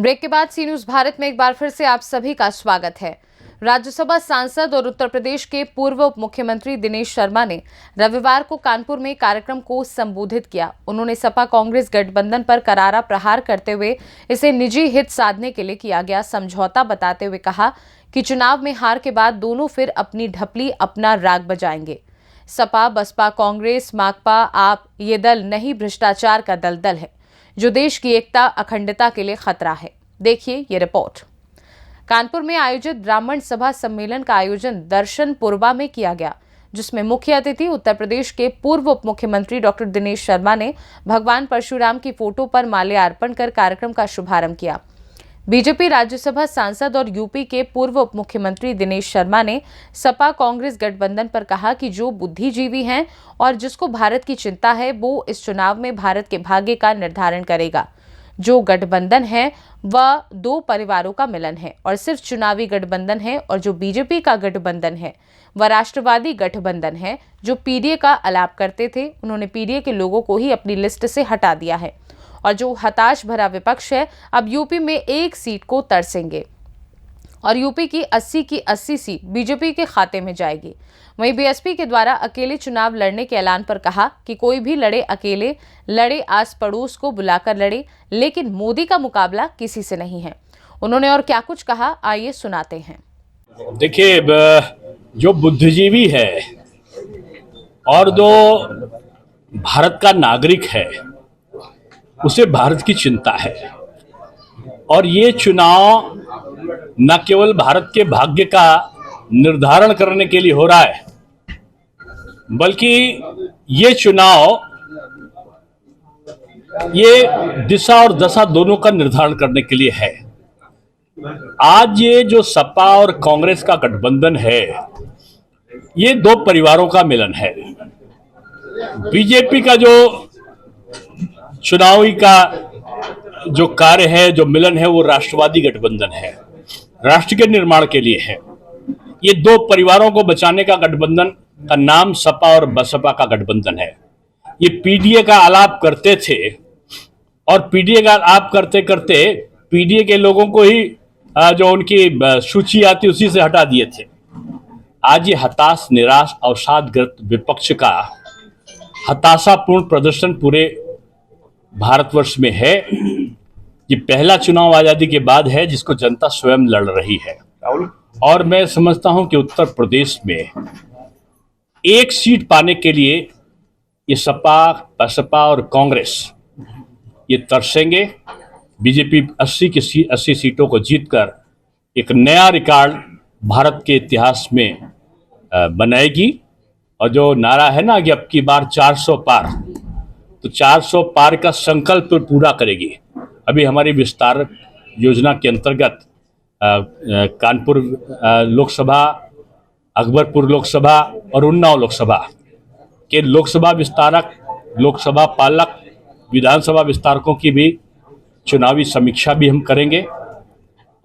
Break के बाद सी news Bharat में एक बार फिर से आप सभी का स्वागत है। राज्यसभा सांसद और उत्तर प्रदेश के पूर्व उप मुख्यमंत्री दिनेश शर्मा ने रविवार को कानपुर में कार्यक्रम को संबोधित किया। उन्होंने सपा कांग्रेस गठबंधन पर करारा प्रहार करते हुए इसे निजी हित साधने के लिए किया गया समझौता बताते हुए कहा कि चुनाव में हार के बाद दोनों फिर अपनी ढपली अपना राग बजाएंगे। सपा, बसपा, कांग्रेस, माकपा, आप ये दल नहीं भ्रष्टाचार का दलदल है जो देश की एकता अखंडता के लिए खतरा है। देखिए ये रिपोर्ट। कानपुर में आयोजित ब्राह्मण सभा सम्मेलन का आयोजन दर्शनपुरवा में किया गया, जिसमें मुख्य अतिथि उत्तर प्रदेश के पूर्व उप मुख्यमंत्री डॉक्टर दिनेश शर्मा ने भगवान परशुराम की फोटो पर माल्यार्पण कर कार्यक्रम का शुभारंभ किया। बीजेपी राज्यसभा सांसद और यूपी के पूर्व उप मुख्यमंत्री दिनेश शर्मा ने सपा कांग्रेस गठबंधन पर कहा कि जो बुद्धिजीवी हैं और जिसको भारत की चिंता है वो इस चुनाव में भारत के भाग्य का निर्धारण करेगा। जो गठबंधन है वह दो परिवारों का मिलन है और सिर्फ चुनावी गठबंधन है, और जो बीजेपी का गठबंधन है वह राष्ट्रवादी गठबंधन है जो पीडीए का अलाप करते थे। उन्होंने पीडीए के लोगों को ही अपनी लिस्ट से हटा दिया है और जो हताश भरा विपक्ष है अब यूपी में एक सीट को तरसेंगे और यूपी की 80 की 80 सीट बीजेपी के खाते में जाएगी। वहीं बीएसपी के द्वारा अकेले चुनाव लड़ने के ऐलान पर कहा कि कोई भी लड़े, अकेले लड़े, आस पड़ोस को बुलाकर लड़े, लेकिन मोदी का मुकाबला किसी से नहीं है। उन्होंने और क्या कुछ कहा, आइए सुनाते हैं। देखिए, जो बुद्धिजीवी है और जो भारत का नागरिक है उसे भारत की चिंता है, और ये चुनाव न केवल भारत के भाग्य का निर्धारण करने के लिए हो रहा है, बल्कि ये चुनाव ये दिशा और दशा दोनों का निर्धारण करने के लिए है। आज ये जो सपा और कांग्रेस का गठबंधन है ये दो परिवारों का मिलन है। बीजेपी का जो चुनावी का जो कार्य है, जो मिलन है, वो राष्ट्रवादी गठबंधन है, राष्ट्र के निर्माण के लिए है। ये दो परिवारों को बचाने का गठबंधन का नाम सपा और बसपा का गठबंधन है। ये पीडीए का आलाप करते थे और पीडीए का आलाप करते करते पीडीए के लोगों को ही जो उनकी सूची आती उसी से हटा दिए थे। आज ये हताश, निराश, अवसादग्रस्त विपक्ष का हताशापूर्ण प्रदर्शन पूरे भारतवर्ष में है। ये पहला चुनाव आजादी के बाद है जिसको जनता स्वयं लड़ रही है, और मैं समझता हूं कि उत्तर प्रदेश में एक सीट पाने के लिए ये सपा, बसपा और कांग्रेस ये तरसेंगे। बीजेपी 80 सीटों को जीतकर एक नया रिकॉर्ड भारत के इतिहास में बनाएगी। और जो नारा है ना कि अब की बार 400 पार, तो 400 पार का संकल्प पूरा करेगी। अभी हमारी विस्तार योजना के अंतर्गत कानपुर लोकसभा, अकबरपुर लोकसभा और उन्नाव लोकसभा के लोकसभा विस्तारक, लोकसभा पालक, विधानसभा विस्तारकों की भी चुनावी समीक्षा भी हम करेंगे।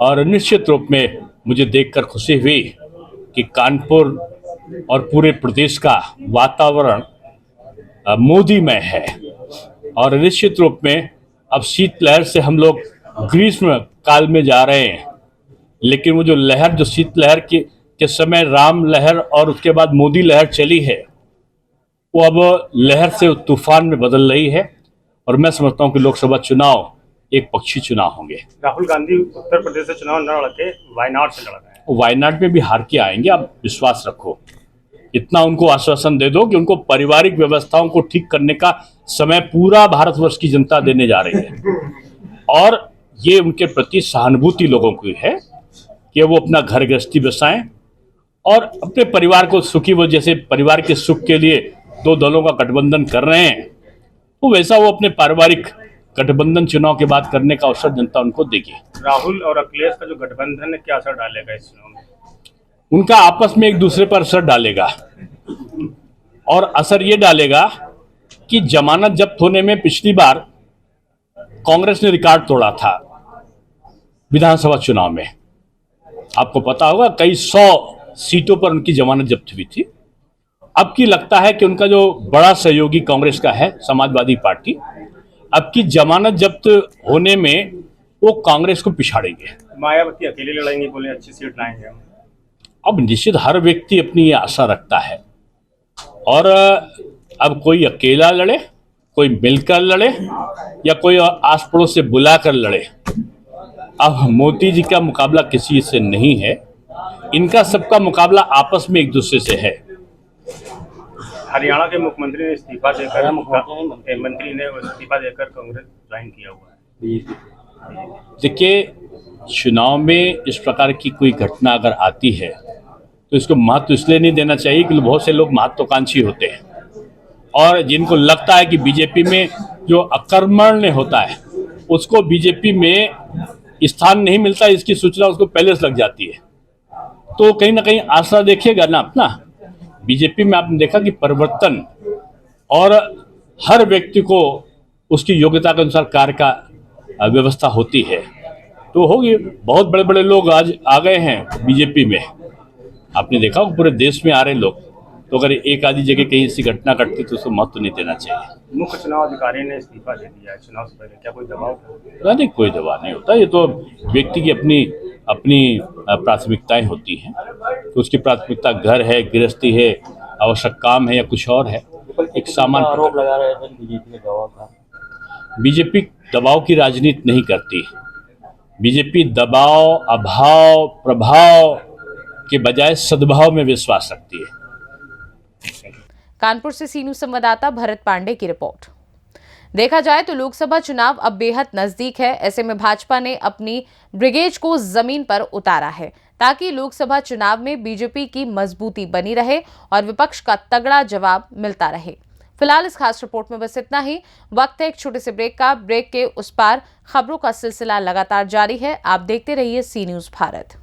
और निश्चित रूप में मुझे देखकर खुशी हुई कि कानपुर और पूरे प्रदेश का वातावरण मोदीमय है, और निश्चित रूप में अब शीतलहर से हम लोग ग्रीष्म काल में जा रहे हैं। लेकिन वो जो लहर, जो शीतलहर के समय राम लहर और उसके बाद मोदी लहर चली है, वो अब लहर से तूफान में बदल रही है। और मैं समझता हूँ कि लोकसभा चुनाव एक पक्षी चुनाव होंगे। राहुल गांधी उत्तर प्रदेश से चुनाव न लड़के वायनाड से लड़ रहे हैं। वायनाड में भी हार के आएंगे, आप विश्वास रखो। इतना उनको आश्वासन दे दो कि उनको पारिवारिक व्यवस्थाओं को ठीक करने का समय पूरा भारतवर्ष की जनता देने जा रही है, और ये उनके प्रति सहानुभूति लोगों की है कि वो अपना घर गृहस्थी बसाएं और अपने परिवार को सुखी, वो जैसे परिवार के सुख के लिए दो दलों का गठबंधन कर रहे हैं, तो वैसा वो अपने पारिवारिक गठबंधन चुनाव के बाद करने का अवसर जनता उनको देगी। राहुल और अखिलेश का जो गठबंधन है क्या असर डालेगा इस चुनाव में? उनका आपस में एक दूसरे पर असर डालेगा, और असर ये डालेगा कि जमानत जब्त होने में पिछली बार कांग्रेस ने रिकॉर्ड तोड़ा था विधानसभा चुनाव में। आपको पता होगा कई 100 सीटों पर उनकी जमानत जब्त हुई थी। अब की लगता है कि उनका जो बड़ा सहयोगी कांग्रेस का है, समाजवादी पार्टी, अब की जमानत जब्त होने में वो कांग्रेस को पिछाड़ेंगे। मायावती अकेले लड़ेंगी, बोले अच्छी सीट लाएंगे हम। अब निश्चित हर व्यक्ति अपनी ये आशा रखता है, और अब कोई अकेला लड़े, कोई मिलकर लड़े, या कोई आस पड़ोस से बुलाकर लड़े, अब मोदी जी का मुकाबला किसी से नहीं है। इनका सबका मुकाबला आपस में एक दूसरे से है। हरियाणा के मुख्यमंत्री ने इस्तीफा देकर मंत्री ने इस्तीफा देकर कांग्रेस ज्वाइन किया हुआ है। देखिए, चुनाव में इस प्रकार की कोई घटना अगर आती है तो इसको महत्व इसलिए नहीं देना चाहिए कि बहुत से लोग महत्वाकांक्षी होते हैं, और जिनको लगता है कि बीजेपी में जो अकर्मण्य होता है उसको बीजेपी में स्थान नहीं मिलता, इसकी सूचना उसको पहले से लग जाती है। तो कहीं ना कहीं आसरा देखिएगा ना अपना। बीजेपी में आपने देखा कि परिवर्तन और हर व्यक्ति को उसकी योग्यता के अनुसार कार्य का व्यवस्था होती है, तो होगी। बहुत बड़े बड़े लोग आज आ गए हैं बीजेपी में, आपने देखा पूरे देश में आ रहे लोग। तो अगर एक आधी जगह कहीं ऐसी घटना घटती तो उसको महत्व नहीं देना चाहिए। मुख्य चुनाव अधिकारी ने इस्तीफा दे दिया है चुनाव से पहले, क्या कोई दबाव था? नहीं, कोई दबाव नहीं होता। ये तो व्यक्ति की अपनी अपनी प्राथमिकताएं होती हैं। तो उसकी प्राथमिकता घर है, गृहस्थी है, आवश्यक काम है, या कुछ और है। एक सामान्य आरोप लगा रहे थे बीजेपी ने दबाव था। बीजेपी दबाव की राजनीति नहीं करती। बीजेपी दबाव, अभाव, प्रभाव के बजाय सद्भाव में विश्वास रखती है। कानपुर से सी न्यूज संवाददाता भरत पांडे की रिपोर्ट। देखा जाए तो लोकसभा चुनाव अब बेहद नजदीक है। ऐसे में भाजपा ने अपनी ब्रिगेड को जमीन पर उतारा है ताकि लोकसभा चुनाव में बीजेपी की मजबूती बनी रहे और विपक्ष का तगड़ा जवाब मिलता रहे। फिलहाल इस खास रिपोर्ट में बस इतना ही। वक्त है एक छोटे से ब्रेक का। ब्रेक के उस पार खबरों का सिलसिला लगातार जारी है। आप देखते रहिए सी न्यूज भारत।